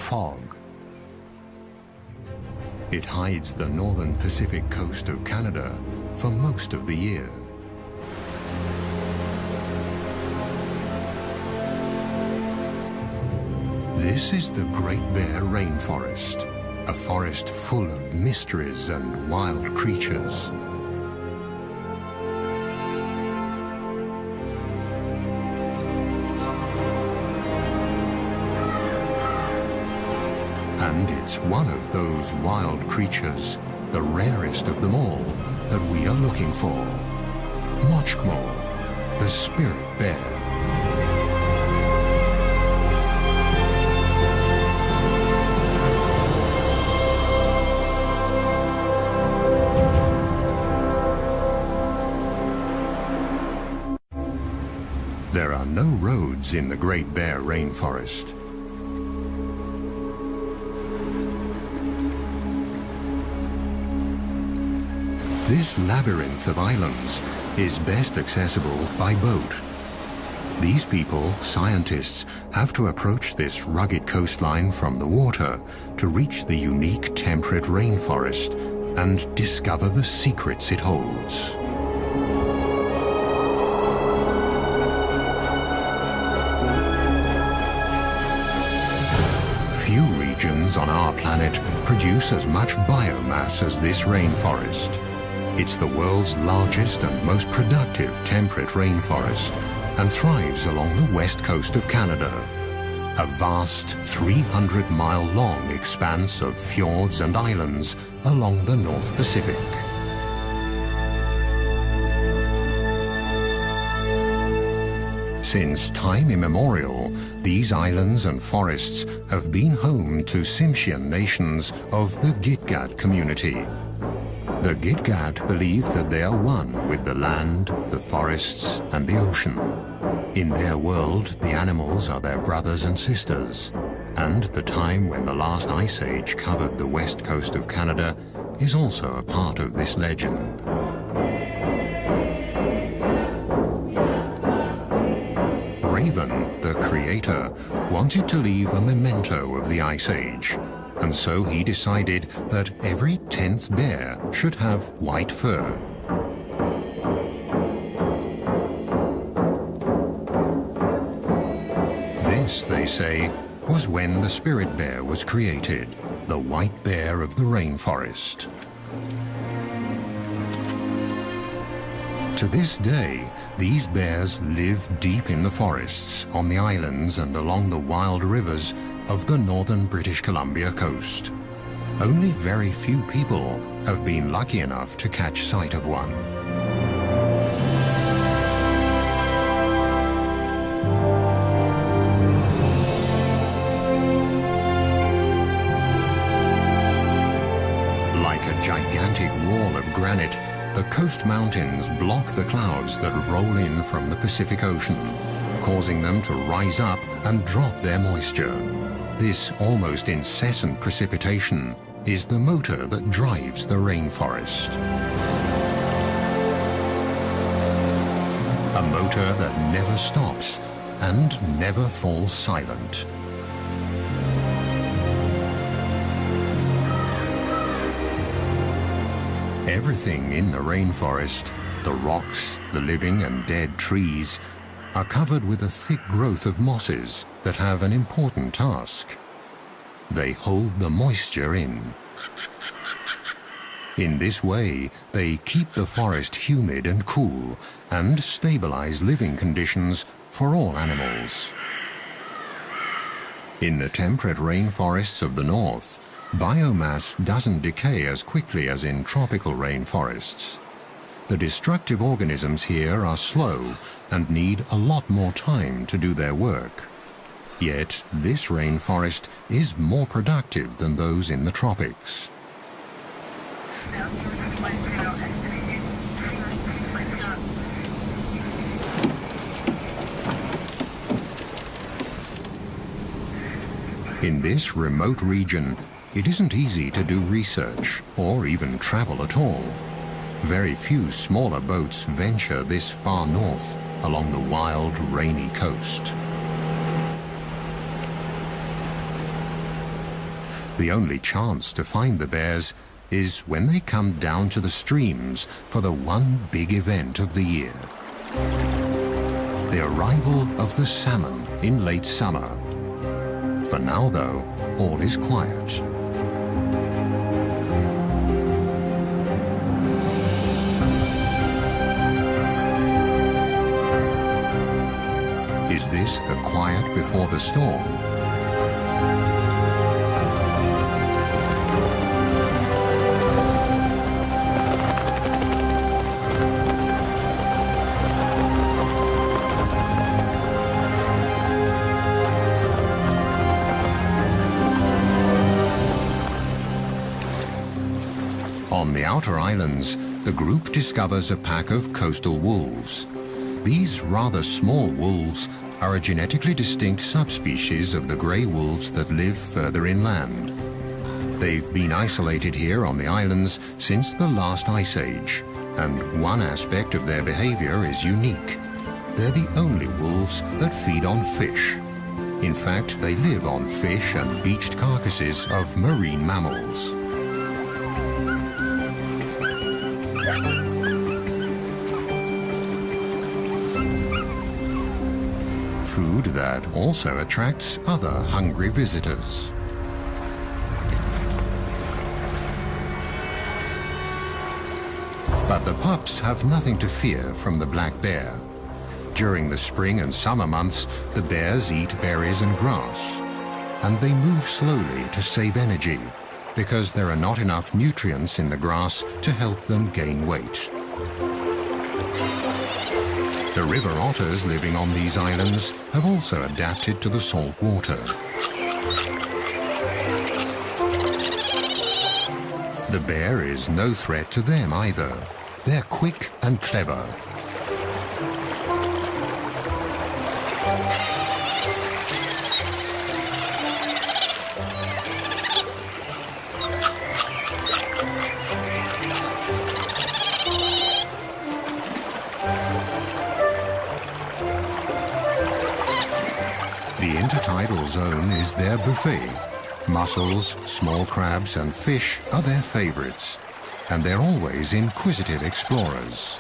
fog. It hides the northern Pacific coast of Canada for most of the year. This is the Great Bear Rainforest, a forest full of mysteries and wild creatures. And it's one of those wild creatures, the rarest of them all, that we are looking for. Mochkmore, the spirit bear. There are no roads in the Great Bear Rainforest. This labyrinth of islands is best accessible by boat. These people, scientists, have to approach this rugged coastline from the water to reach the unique temperate rainforest and discover the secrets it holds. Few regions on our planet produce as much biomass as this rainforest. It's the world's largest and most productive temperate rainforest and thrives along the west coast of Canada, a vast 300-mile-long expanse of fjords and islands along the North Pacific. Since time immemorial, these islands and forests have been home to Tsimshian nations of the Gitga'at community. The Gitga'at believe that they are one with the land, the forests, and the ocean. In their world, the animals are their brothers and sisters, and the time when the last ice age covered the west coast of Canada is also a part of this legend. Raven, the creator, wanted to leave a memento of the Ice Age, and so he decided that every 10th bear should have white fur. This, they say, was when the spirit bear was created, the white bear of the rainforest. To this day, these bears live deep in the forests, on the islands and along the wild rivers of the northern British Columbia coast. Only very few people have been lucky enough to catch sight of one. Like a gigantic wall of granite, the coast mountains block the clouds that roll in from the Pacific Ocean, causing them to rise up and drop their moisture. This almost incessant precipitation is the motor that drives the rainforest. A motor that never stops and never falls silent. Everything in the rainforest, the rocks, the living and dead trees, are covered with a thick growth of mosses that have an important task. They hold the moisture in. In this way, they keep the forest humid and cool and stabilize living conditions for all animals. In the temperate rainforests of the north, biomass doesn't decay as quickly as in tropical rainforests. The destructive organisms here are slow and need a lot more time to do their work. Yet this rainforest is more productive than those in the tropics. In this remote region, it isn't easy to do research or even travel at all. Very few smaller boats venture this far north along the wild, rainy coast. The only chance to find the bears is when they come down to the streams for the one big event of the year. The arrival of the salmon in late summer. For now, though, all is quiet. Is this the quiet before the storm? On the outer islands, the group discovers a pack of coastal wolves. These rather small wolves are a genetically distinct subspecies of the grey wolves that live further inland. They've been isolated here on the islands since the last ice age, and one aspect of their behavior is unique. They're the only wolves that feed on fish. In fact, they live on fish and beached carcasses of marine mammals. Food that also attracts other hungry visitors. But the pups have nothing to fear from the black bear. During the spring and summer months, the bears eat berries and grass, and they move slowly to save energy, because there are not enough nutrients in the grass to help them gain weight. The river otters living on these islands have also adapted to the salt water. The bear is no threat to them either. They're quick and clever. The intertidal zone is their buffet. Mussels, small crabs and fish are their favorites, and they're always inquisitive explorers.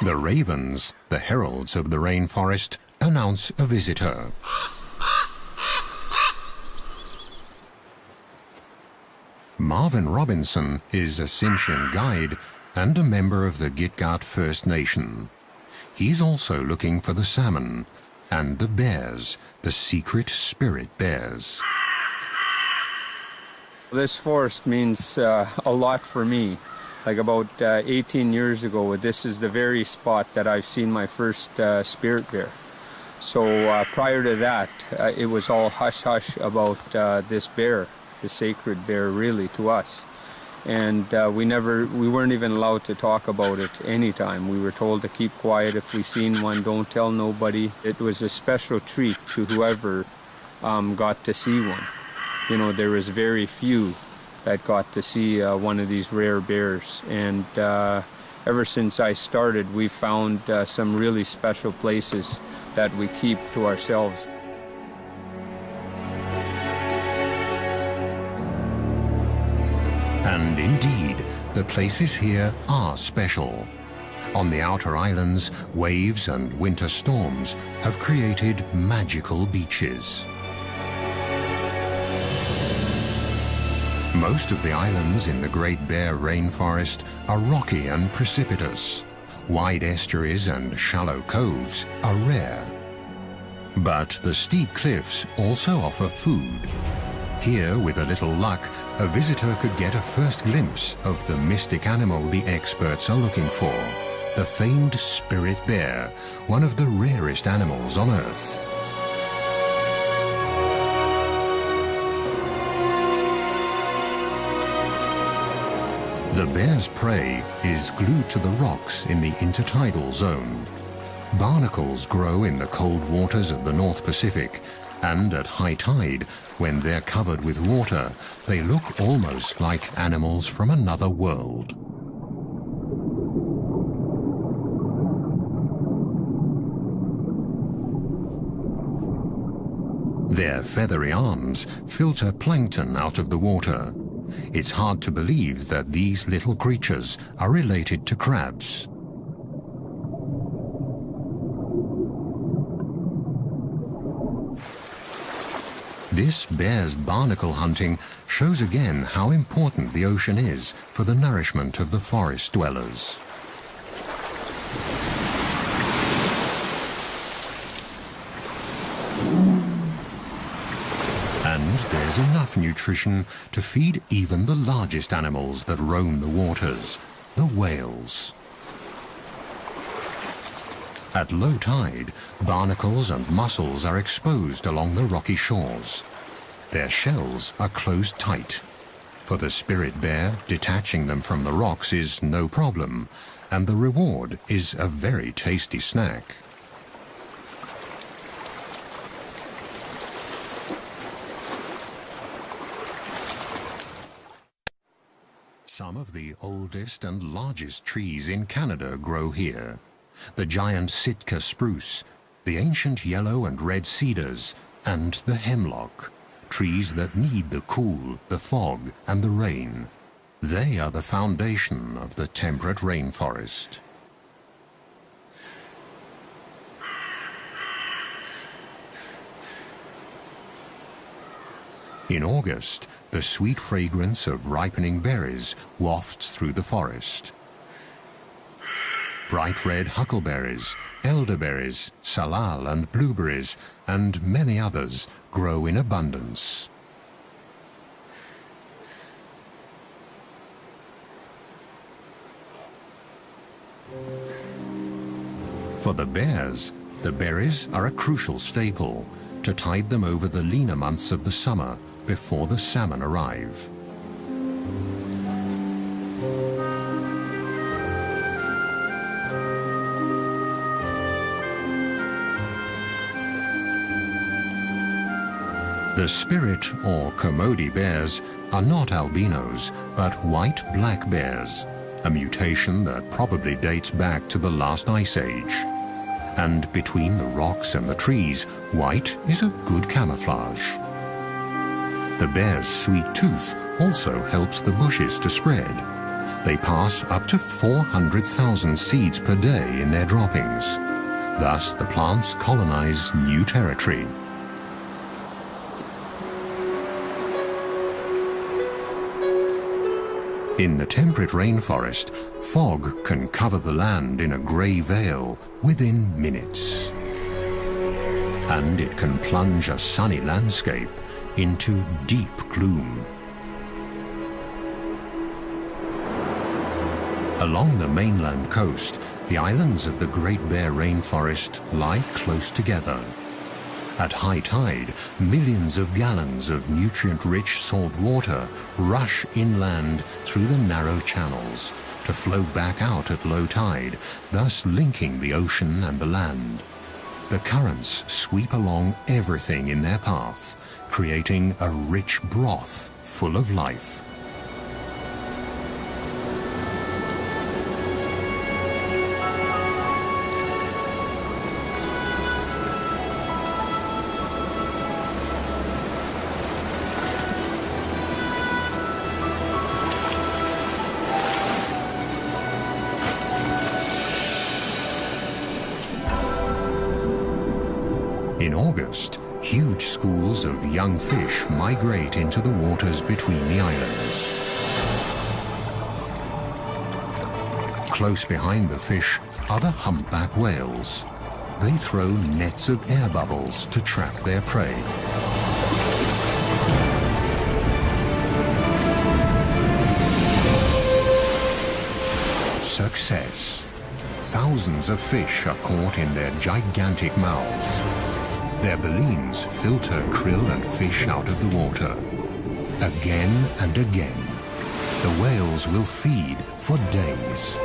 The ravens, the heralds of the rainforest, announce a visitor. Marvin Robinson is a Tsimshian guide and a member of the Gitga'at First Nation. He's also looking for the salmon and the bears, the secret spirit bears. This forest means a lot for me. Like about 18 years ago, this is the very spot that I've seen my first spirit bear. So prior to that, it was all hush-hush about this bear, the sacred bear really to us. And we weren't even allowed to talk about it anytime. We were told to keep quiet. If we seen one, don't tell nobody. It was a special treat to whoever got to see one. You know, there was very few that got to see one of these rare bears. And ever since I started, we found some really special places that we keep to ourselves. And indeed, the places here are special. On the outer islands, waves and winter storms have created magical beaches. Most of the islands in the Great Bear Rainforest are rocky and precipitous. Wide estuaries and shallow coves are rare. But the steep cliffs also offer food. Here, with a little luck, a visitor could get a first glimpse of the mystic animal the experts are looking for, the famed spirit bear, one of the rarest animals on Earth. The bear's prey is glued to the rocks in the intertidal zone. Barnacles grow in the cold waters of the North Pacific, and at high tide, when they're covered with water, they look almost like animals from another world. Their feathery arms filter plankton out of the water. It's hard to believe that these little creatures are related to crabs. This bear's barnacle hunting shows again how important the ocean is for the nourishment of the forest dwellers. And there's enough nutrition to feed even the largest animals that roam the waters, the whales. At low tide, barnacles and mussels are exposed along the rocky shores. Their shells are closed tight. For the spirit bear, detaching them from the rocks is no problem, and the reward is a very tasty snack. Some of the oldest and largest trees in Canada grow here. The giant Sitka spruce, the ancient yellow and red cedars, and the hemlock, trees that need the cool, the fog, and the rain. They are the foundation of the temperate rainforest. In August, the sweet fragrance of ripening berries wafts through the forest. Bright red huckleberries, elderberries, salal and blueberries, and many others grow in abundance. For the bears, the berries are a crucial staple to tide them over the leaner months of the summer before the salmon arrive. The spirit or Kermode bears are not albinos, but white black bears, a mutation that probably dates back to the last ice age. And between the rocks and the trees, white is a good camouflage. The bear's sweet tooth also helps the bushes to spread. They pass up to 400,000 seeds per day in their droppings. Thus, the plants colonize new territory. In the temperate rainforest, fog can cover the land in a grey veil within minutes. And it can plunge a sunny landscape into deep gloom. Along the mainland coast, the islands of the Great Bear Rainforest lie close together. At high tide, millions of gallons of nutrient-rich salt water rush inland through the narrow channels to flow back out at low tide, thus linking the ocean and the land. The currents sweep along everything in their path, creating a rich broth full of life. In August, huge schools of young fish migrate into the waters between the islands. Close behind the fish are the humpback whales. They throw nets of air bubbles to trap their prey. Success. Thousands of fish are caught in their gigantic mouths. Their baleens filter krill and fish out of the water. Again and again, the whales will feed for days.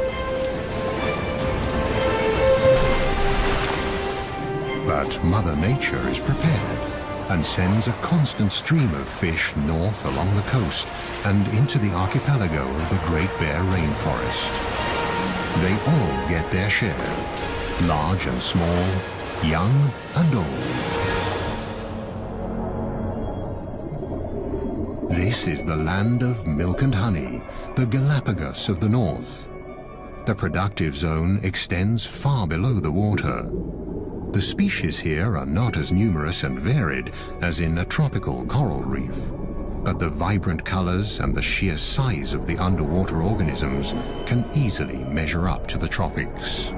But Mother Nature is prepared and sends a constant stream of fish north along the coast and into the archipelago of the Great Bear Rainforest. They all get their share, large and small, young and old. This is the land of milk and honey, the Galapagos of the north. The productive zone extends far below the water. The species here are not as numerous and varied as in a tropical coral reef, but the vibrant colors and the sheer size of the underwater organisms can easily measure up to the tropics.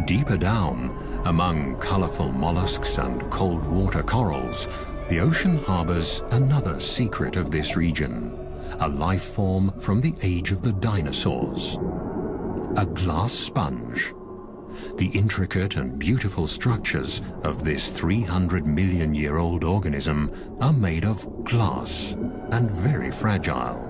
Deeper down, among colorful mollusks and cold water corals, the ocean harbors another secret of this region, a life form from the age of the dinosaurs, a glass sponge. The intricate and beautiful structures of this 300-million-year-old organism are made of glass and very fragile.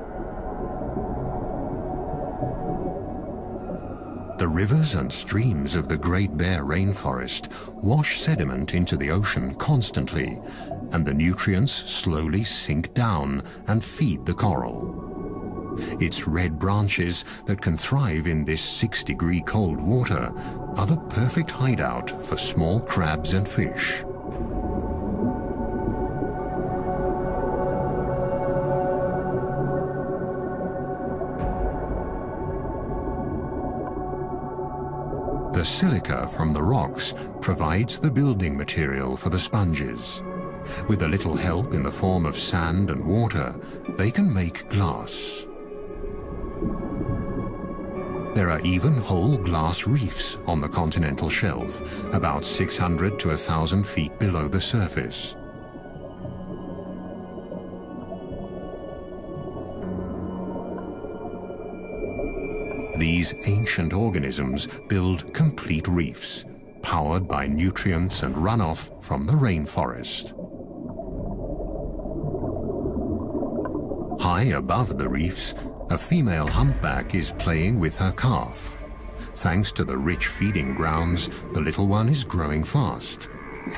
The rivers and streams of the Great Bear Rainforest wash sediment into the ocean constantly, and the nutrients slowly sink down and feed the coral. Its red branches that can thrive in this 6-degree cold water are the perfect hideout for small crabs and fish. The silica from the rocks provides the building material for the sponges. With a little help in the form of sand and water, they can make glass. There are even whole glass reefs on the continental shelf, about 600 to 1,000 feet below the surface. These ancient organisms build complete reefs, powered by nutrients and runoff from the rainforest. High above the reefs, a female humpback is playing with her calf. Thanks to the rich feeding grounds, the little one is growing fast.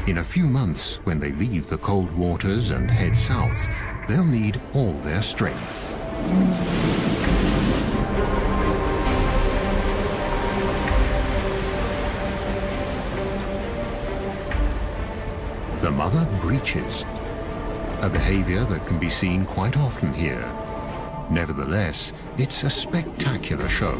In a few months, when they leave the cold waters and head south, they'll need all their strength. The mother breaches, a behavior that can be seen quite often here. Nevertheless, it's a spectacular show.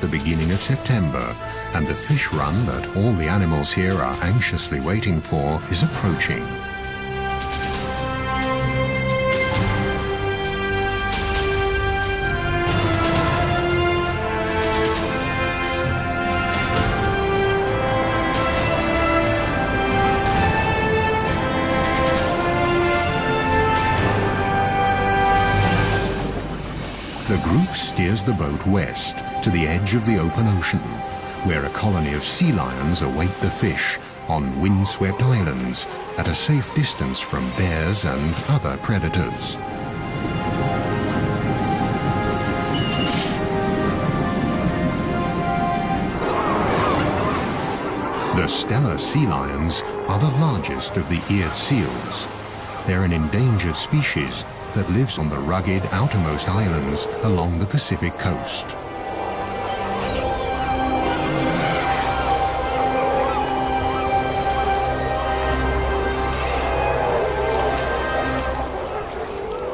The beginning of September, and the fish run that all the animals here are anxiously waiting for is approaching. The group steers the boat west to the edge of the open ocean, where a colony of sea lions await the fish on windswept islands at a safe distance from bears and other predators. The Steller sea lions are the largest of the eared seals. They're an endangered species that lives on the rugged outermost islands along the Pacific coast.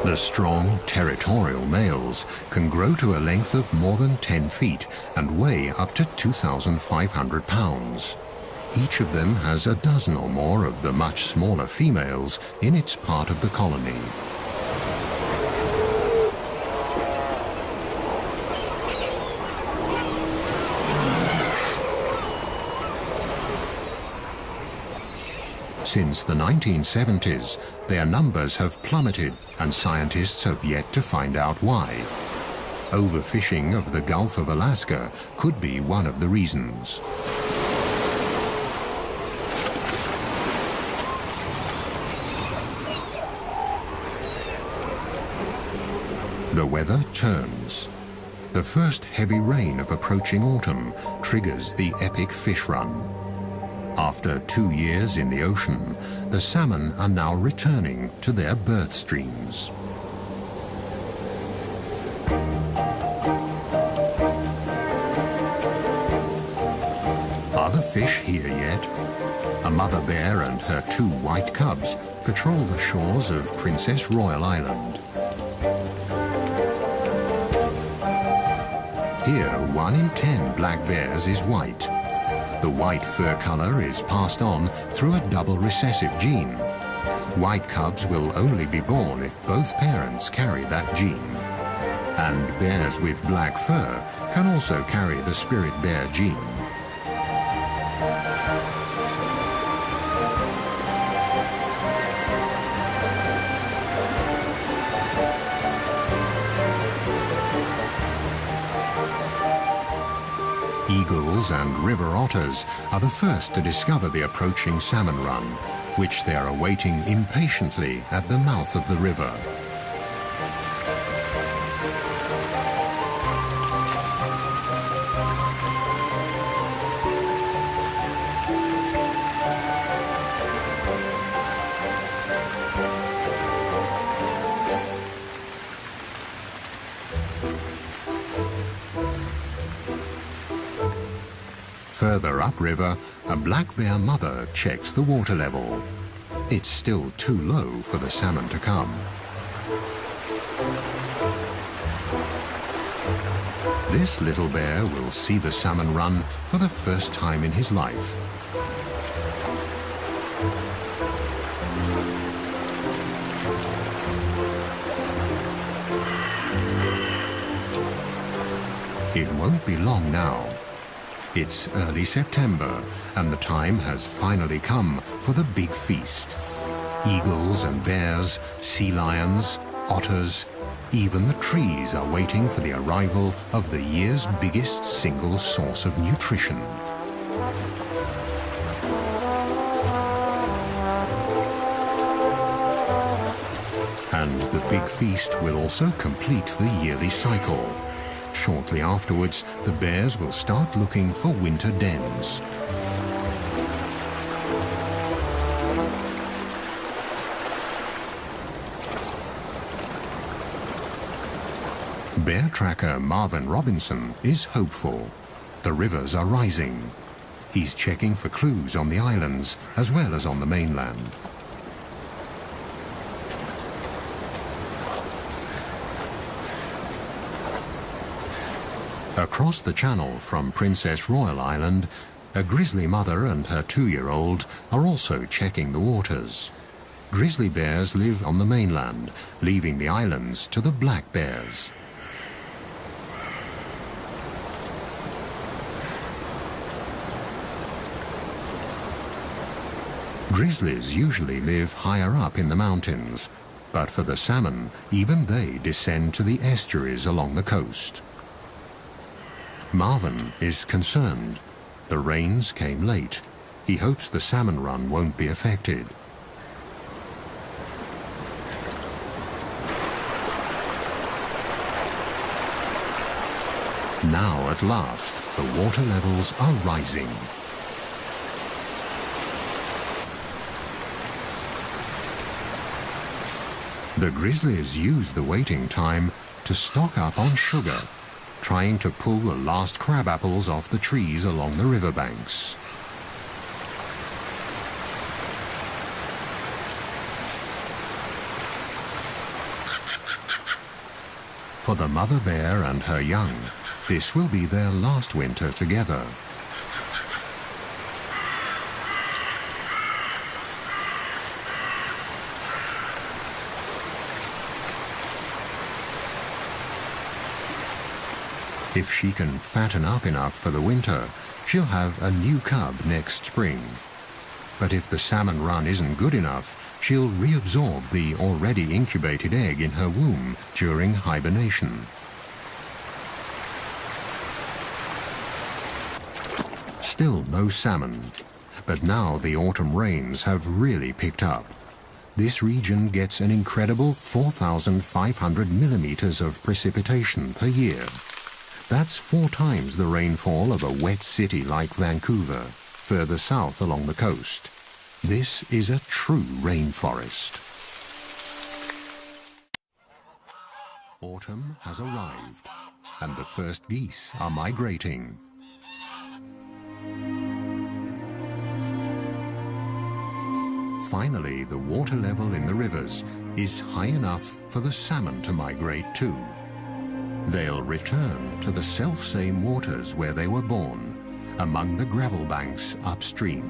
The strong, territorial males can grow to a length of more than 10 feet and weigh up to 2,500 pounds. Each of them has a dozen or more of the much smaller females in its part of the colony. Since the 1970s, their numbers have plummeted, and scientists have yet to find out why. Overfishing of the Gulf of Alaska could be one of the reasons. The weather turns. The first heavy rain of approaching autumn triggers the epic fish run. After 2 years in the ocean, the salmon are now returning to their birth streams. Are the fish here yet? A mother bear and her 2 white cubs patrol the shores of Princess Royal Island. Here, 1 in 10 black bears is white. The white fur color is passed on through a double recessive gene. White cubs will only be born if both parents carry that gene. And bears with black fur can also carry the spirit bear gene. Eagles and river otters are the first to discover the approaching salmon run, which they are awaiting impatiently at the mouth of the river. Further upriver, a black bear mother checks the water level. It's still too low for the salmon to come. This little bear will see the salmon run for the first time in his life. It won't be long now. It's early September, and the time has finally come for the big feast. Eagles and bears, sea lions, otters, even the trees are waiting for the arrival of the year's biggest single source of nutrition. And the big feast will also complete the yearly cycle. Shortly afterwards, the bears will start looking for winter dens. Bear tracker Marvin Robinson is hopeful. The rivers are rising. He's checking for clues on the islands as well as on the mainland. Across the channel from Princess Royal Island, a grizzly mother and her 2-year-old are also checking the waters. Grizzly bears live on the mainland, leaving the islands to the black bears. Grizzlies usually live higher up in the mountains, but for the salmon, even they descend to the estuaries along the coast. Marvin is concerned. The rains came late. He hopes the salmon run won't be affected. Now, at last, the water levels are rising. The grizzlies use the waiting time to stock up on sugar, trying to pull the last crab apples off the trees along the riverbanks. For the mother bear and her young, this will be their last winter together. If she can fatten up enough for the winter, she'll have a new cub next spring. But if the salmon run isn't good enough, she'll reabsorb the already incubated egg in her womb during hibernation. Still no salmon, but now the autumn rains have really picked up. this region gets an incredible 4,500 millimeters of precipitation per year. That's 4 times the rainfall of a wet city like Vancouver, further south along the coast. This is a true rainforest. Autumn has arrived, and the first geese are migrating. Finally, the water level in the rivers is high enough for the salmon to migrate too. They'll return to the self-same waters where they were born, among the gravel banks upstream.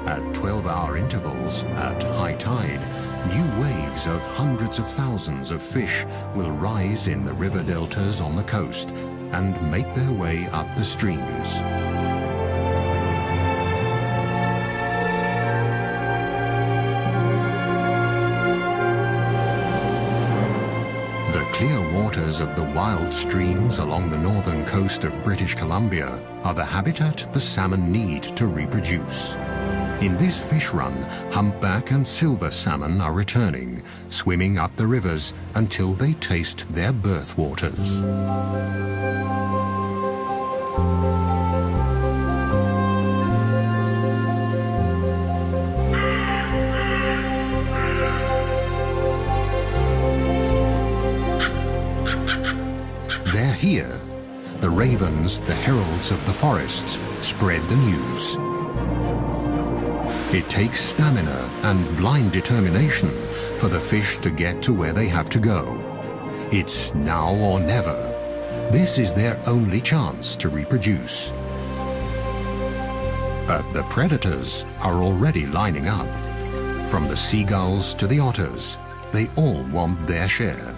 At 12-hour intervals, at high tide, new waves of hundreds of thousands of fish will rise in the river deltas on the coast and make their way up the streams. The clear waters of the wild streams along the northern coast of British Columbia are the habitat the salmon need to reproduce. In this fish run, humpback and silver salmon are returning, swimming up the rivers until they taste their birth waters. They're here. The ravens, the heralds of the forests, spread the news. It takes stamina and blind determination for the fish to get to where they have to go. It's now or never. This is their only chance to reproduce. But the predators are already lining up. From the seagulls to the otters, they all want their share.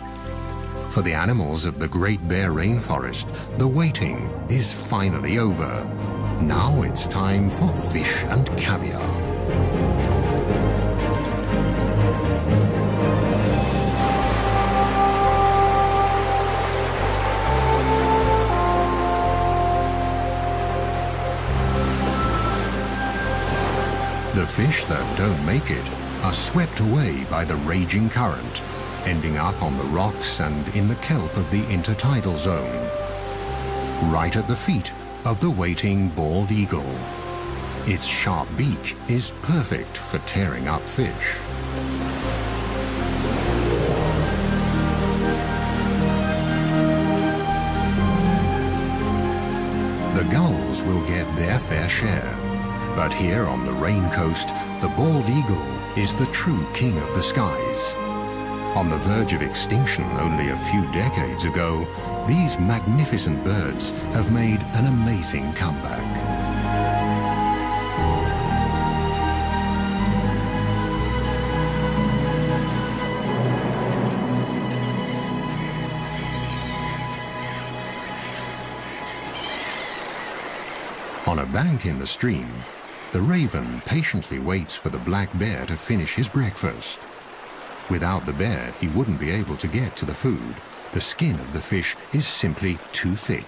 For the animals of the Great Bear Rainforest, the waiting is finally over. Now it's time for fish and caviar. The fish that don't make it are swept away by the raging current, ending up on the rocks and in the kelp of the intertidal zone, right at the feet of the waiting bald eagle. Its sharp beak is perfect for tearing up fish. The gulls will get their fair share. But here on the Rain Coast, the bald eagle is the true king of the skies. On the verge of extinction only a few decades ago, these magnificent birds have made an amazing comeback. On a bank in the stream, the raven patiently waits for the black bear to finish his breakfast. Without the bear, he wouldn't be able to get to the food. The skin of the fish is simply too thick.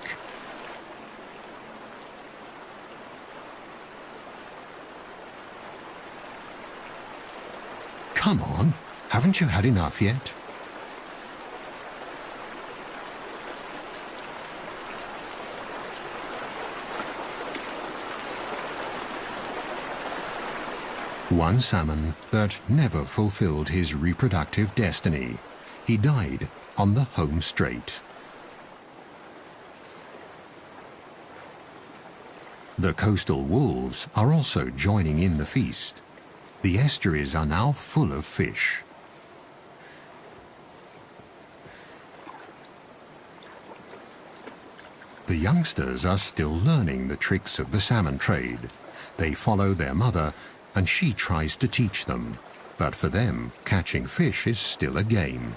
Come on, haven't you had enough yet? One salmon that never fulfilled his reproductive destiny. He died on the home straight. The coastal wolves are also joining in the feast. The estuaries are now full of fish. The youngsters are still learning the tricks of the salmon trade. They follow their mother, and she tries to teach them. But for them, catching fish is still a game.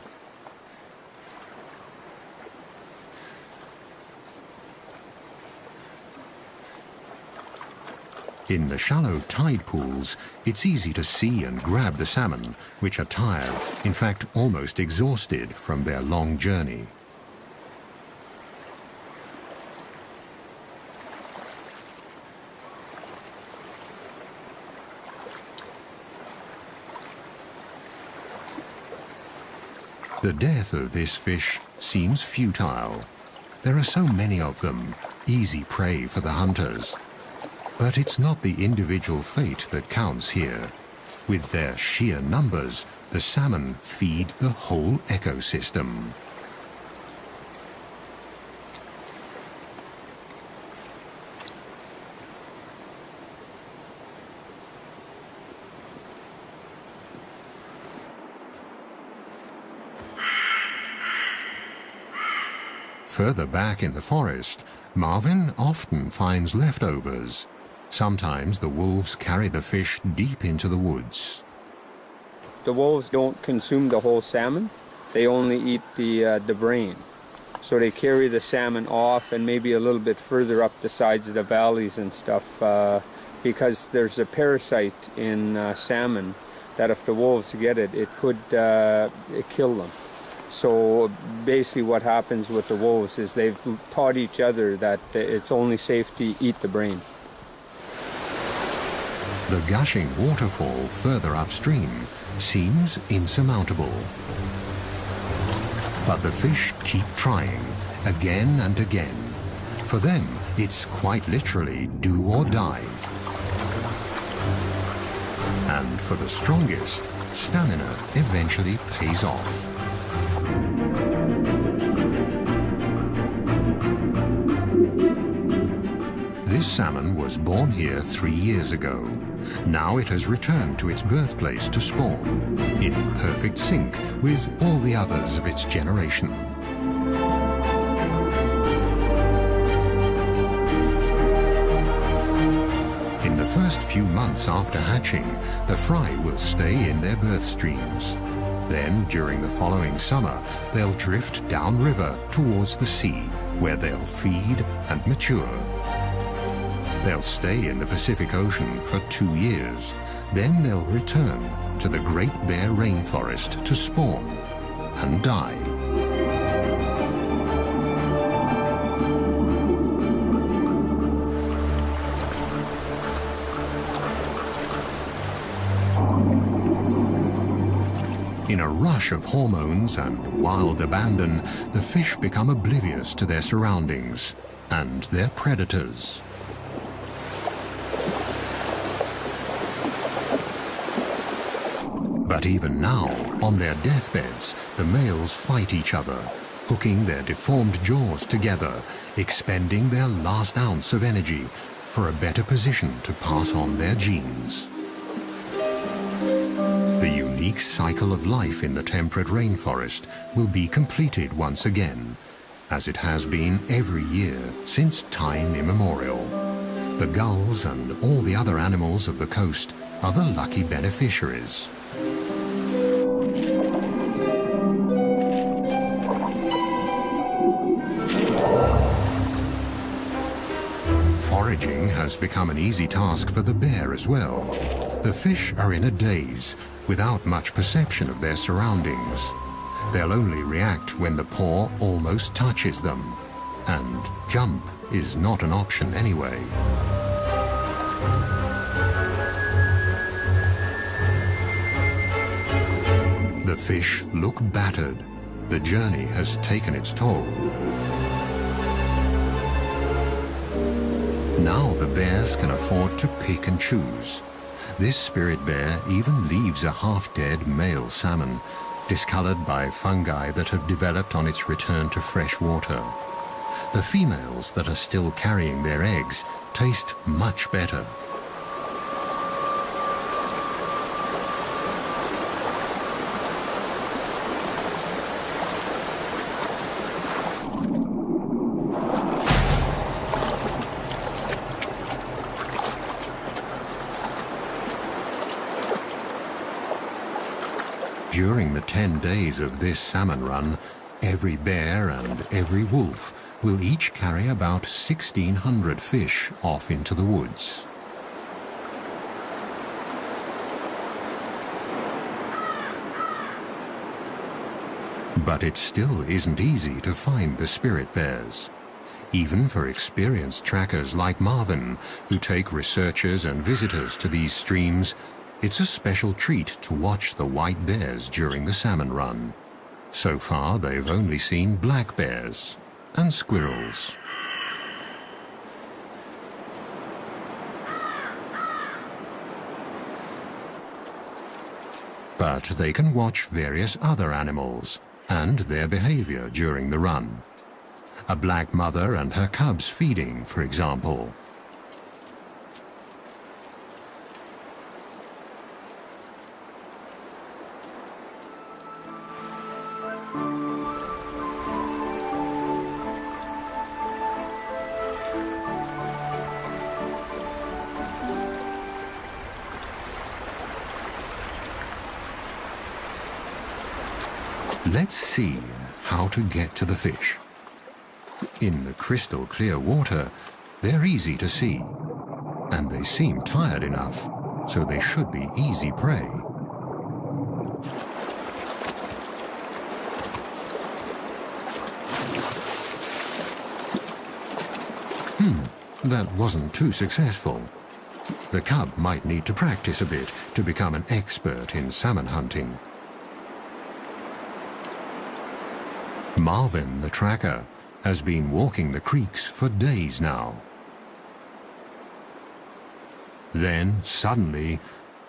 In the shallow tide pools, it's easy to see and grab the salmon, which are tired, in fact almost exhausted from their long journey. The death of this fish seems futile. There are so many of them, easy prey for the hunters. But it's not the individual fate that counts here. With their sheer numbers, the salmon feed the whole ecosystem. Further back in the forest, Marvin often finds leftovers. Sometimes the wolves carry the fish deep into the woods. The wolves don't consume the whole salmon. They only eat the brain. So they carry the salmon off and maybe a little bit further up the sides of the valleys and stuff because there's a parasite in salmon that if the wolves get it, it could kill them. So basically what happens with the wolves is they've taught each other that it's only safe to eat the brain. The gushing waterfall further upstream seems insurmountable. But the fish keep trying again and again. For them, it's quite literally do or die. And for the strongest, stamina eventually pays off. This salmon was born here 3 years ago. Now it has returned to its birthplace to spawn, in perfect sync with all the others of its generation. In the first few months after hatching, the fry will stay in their birth streams. Then, during the following summer, they'll drift downriver towards the sea, where they'll feed and mature. They'll stay in the Pacific Ocean for 2 years. Then they'll return to the Great Bear Rainforest to spawn and die. In a rush of hormones and wild abandon, the fish become oblivious to their surroundings and their predators. But even now, on their deathbeds, the males fight each other, hooking their deformed jaws together, expending their last ounce of energy for a better position to pass on their genes. The unique cycle of life in the temperate rainforest will be completed once again, as it has been every year since time immemorial. The gulls and all the other animals of the coast are the lucky beneficiaries. Foraging has become an easy task for the bear as well. The fish are in a daze, without much perception of their surroundings. They'll only react when the paw almost touches them, and jump is not an option anyway. The fish look battered. The journey has taken its toll. Now the bears can afford to pick and choose. This spirit bear even leaves a half-dead male salmon, discolored by fungi that have developed on its return to fresh water. The females that are still carrying their eggs taste much better. During the 10 days of this salmon run, every bear and every wolf will each carry about 1,600 fish off into the woods. But it still isn't easy to find the spirit bears. Even for experienced trackers like Marvin, who take researchers and visitors to these streams, it's a special treat to watch the white bears during the salmon run. So far, they've only seen black bears and squirrels. But they can watch various other animals and their behavior during the run. A black mother and her cubs feeding, for example. Let's see how to get to the fish. In the crystal clear water, they're easy to see, and they seem tired enough, so they should be easy prey. That wasn't too successful. The cub might need to practice a bit to become an expert in salmon hunting. Marvin, the tracker, has been walking the creeks for days now. Then, suddenly,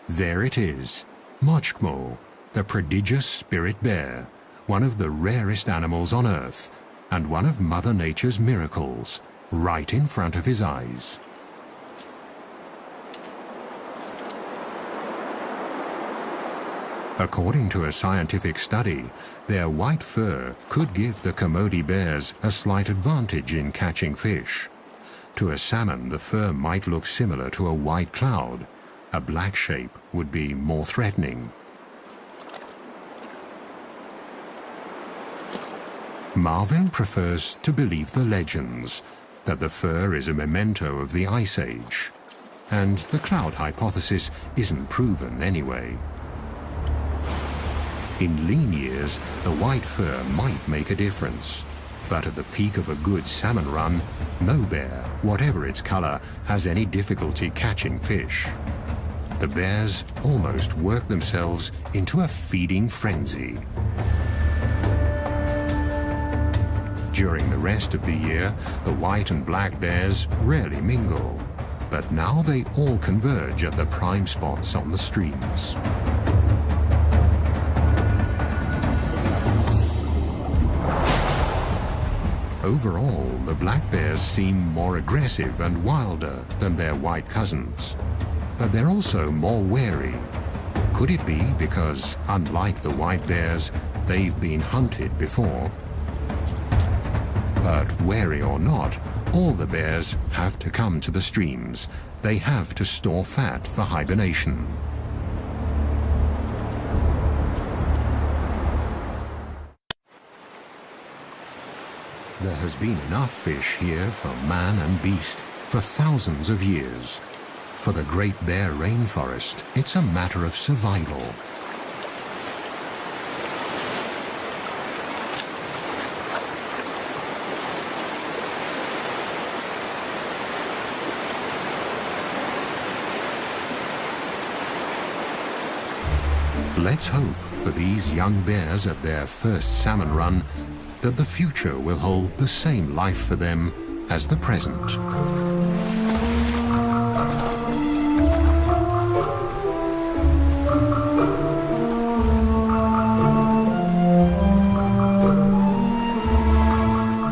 there it is, Mochkmo, the prodigious spirit bear, one of the rarest animals on Earth, and one of Mother Nature's miracles, right in front of his eyes. According to a scientific study, their white fur could give the Kermode bears a slight advantage in catching fish. To a salmon, the fur might look similar to a white cloud. A black shape would be more threatening. Marvin prefers to believe the legends, that the fur is a memento of the Ice Age. And the cloud hypothesis isn't proven anyway. In lean years, the white fur might make a difference. But at the peak of a good salmon run, no bear, whatever its color, has any difficulty catching fish. The bears almost work themselves into a feeding frenzy. During the rest of the year, the white and black bears rarely mingle. But now they all converge at the prime spots on the streams. Overall, the black bears seem more aggressive and wilder than their white cousins. But they're also more wary. Could it be because, unlike the white bears, they've been hunted before? But wary or not, all the bears have to come to the streams. They have to store fat for hibernation. There has been enough fish here for man and beast for thousands of years. For the Great Bear Rainforest, it's a matter of survival. Let's hope for these young bears at their first salmon run that the future will hold the same life for them as the present.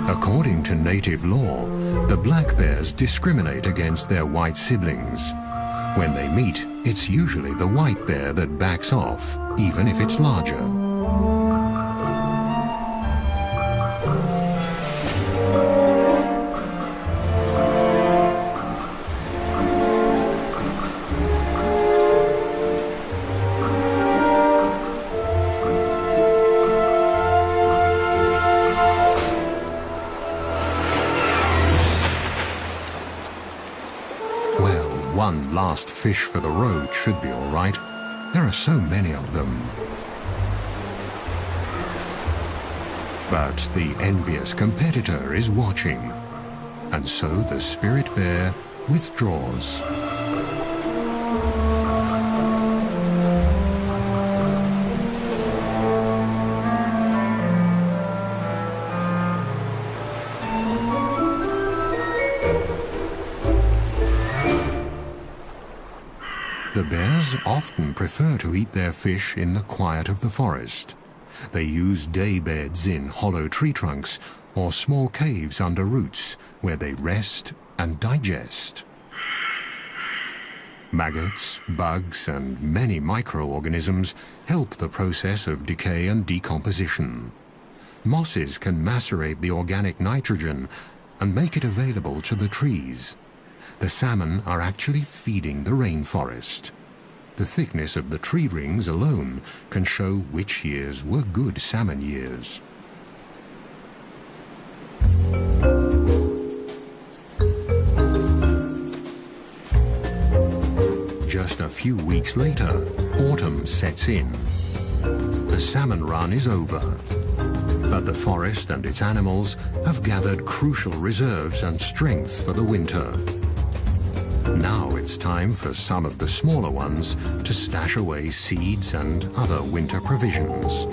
According to native law, the black bears discriminate against their white siblings. When they meet, it's usually the white bear that backs off, even if it's larger. One last fish for the road should be all right. There are so many of them. But the envious competitor is watching, and so the spirit bear withdraws. bears often prefer to eat their fish in the quiet of the forest. They use day beds in hollow tree trunks or small caves under roots where they rest and digest. Maggots, bugs, and many microorganisms help the process of decay and decomposition. Mosses can macerate the organic nitrogen and make it available to the trees. The salmon are actually feeding the rainforest. The thickness of the tree rings alone can show which years were good salmon years. Just a few weeks later, autumn sets in. The salmon run is over, but the forest and its animals have gathered crucial reserves and strength for the winter. Now it's time for some of the smaller ones to stash away seeds and other winter provisions.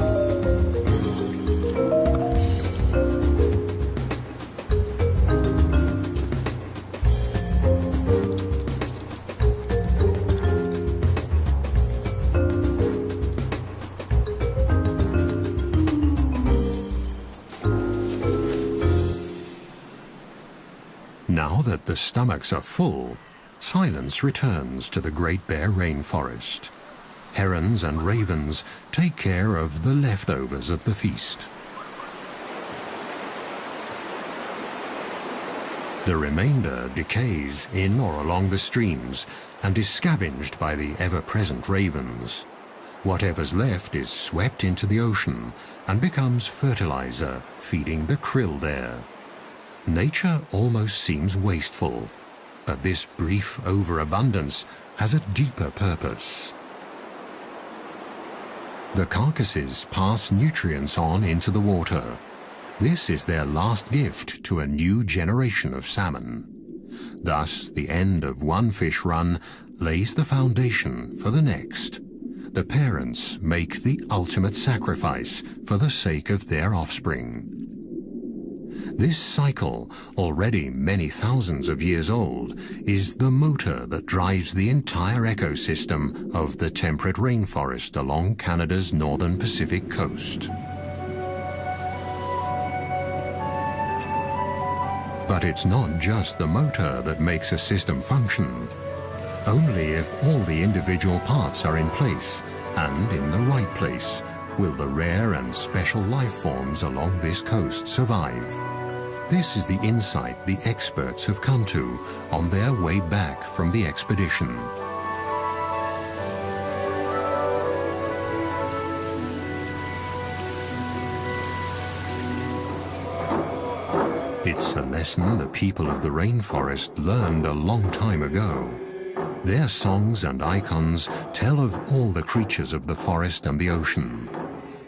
Now that the stomachs are full, silence returns to the Great Bear Rainforest. Herons and ravens take care of the leftovers of the feast. The remainder decays in or along the streams and is scavenged by the ever-present ravens. Whatever's left is swept into the ocean and becomes fertilizer, feeding the krill there. Nature almost seems wasteful, but this brief overabundance has a deeper purpose. The carcasses pass nutrients on into the water. This is their last gift to a new generation of salmon. Thus, the end of one fish run lays the foundation for the next. The parents make the ultimate sacrifice for the sake of their offspring. This cycle, already many thousands of years old, is the motor that drives the entire ecosystem of the temperate rainforest along Canada's northern Pacific coast. But it's not just the motor that makes a system function. Only if all the individual parts are in place and in the right place will the rare and special life forms along this coast survive. This is the insight the experts have come to on their way back from the expedition. It's a lesson the people of the rainforest learned a long time ago. Their songs and icons tell of all the creatures of the forest and the ocean.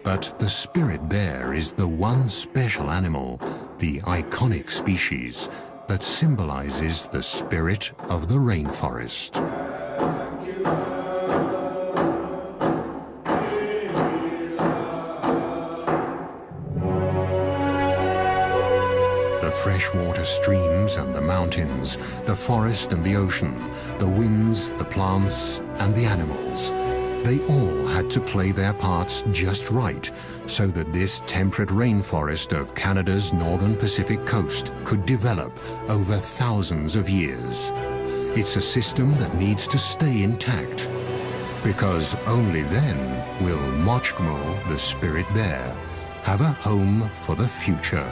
But the spirit bear is the one special animal, the iconic species, that symbolizes the spirit of the rainforest. The freshwater streams and the mountains, the forest and the ocean, the winds, the plants and the animals, they all had to play their parts just right so that this temperate rainforest of Canada's northern Pacific coast could develop over thousands of years. It's a system that needs to stay intact, because only then will Mochkmo, the spirit bear, have a home for the future.